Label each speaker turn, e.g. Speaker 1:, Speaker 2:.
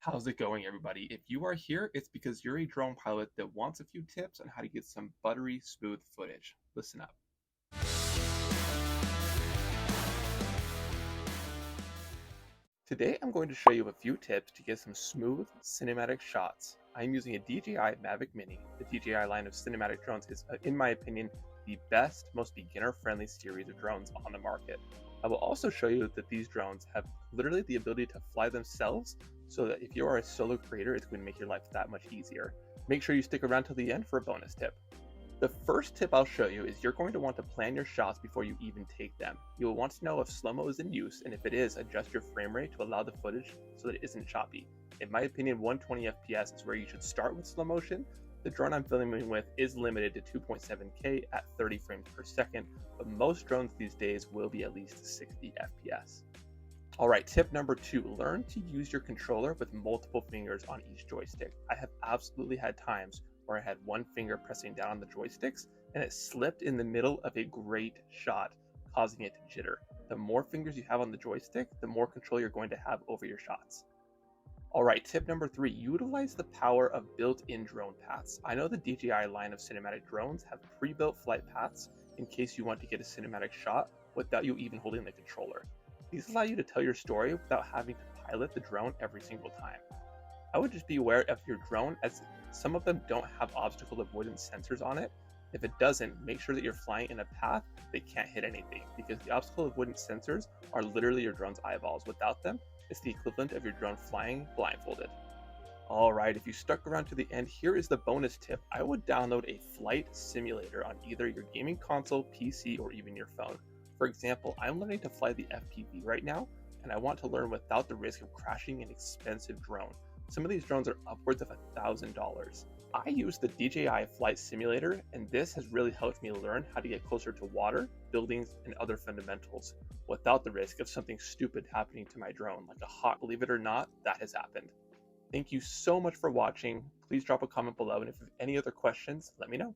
Speaker 1: How's it going, everybody? If you are here, it's because you're a drone pilot that wants a few tips on how to get some buttery smooth footage. Listen up. Today, I'm going to show you a few tips to get some smooth cinematic shots. I'm using a DJI Mavic Mini. The DJI line of cinematic drones is, in my opinion, the best, most beginner-friendly series of drones on the market. I will also show you that these drones have literally the ability to fly themselves, so that if you are a solo creator, it's going to make your life that much easier. Make sure you stick around till the end for a bonus tip. The first tip I'll show you is you're going to want to plan your shots before you even take them. You will want to know if slow-mo is in use, and if it is, adjust your frame rate to allow the footage so that it isn't choppy. In my opinion, 120 FPS is where you should start with slow motion. The drone I'm filming with is limited to 2.7K at 30 frames per second, but most drones these days will be at least 60 FPS. Alright, tip number 2, learn to use your controller with multiple fingers on each joystick. I have absolutely had times where I had one finger pressing down on the joysticks and it slipped in the middle of a great shot, causing it to jitter. The more fingers you have on the joystick, the more control you're going to have over your shots. Alright, tip number 3, utilize the power of built-in drone paths. I know the DJI line of cinematic drones have pre-built flight paths in case you want to get a cinematic shot without you even holding the controller. These allow you to tell your story without having to pilot the drone every single time. I would just be aware of your drone, as some of them don't have obstacle avoidance sensors on it. If it doesn't, make sure that you're flying in a path that can't hit anything, because the obstacle avoidance sensors are literally your drone's eyeballs. Without them, it's the equivalent of your drone flying blindfolded. Alright, if you stuck around to the end, here is the bonus tip. I would download a flight simulator on either your gaming console, PC, or even your phone. For example, I'm learning to fly the FPV right now, and I want to learn without the risk of crashing an expensive drone. Some of these drones are upwards of $1,000. I use the DJI Flight Simulator, and this has really helped me learn how to get closer to water, buildings, and other fundamentals, without the risk of something stupid happening to my drone, like a hawk. Believe it or not, that has happened. Thank you so much for watching. Please drop a comment below, and if you have any other questions, let me know.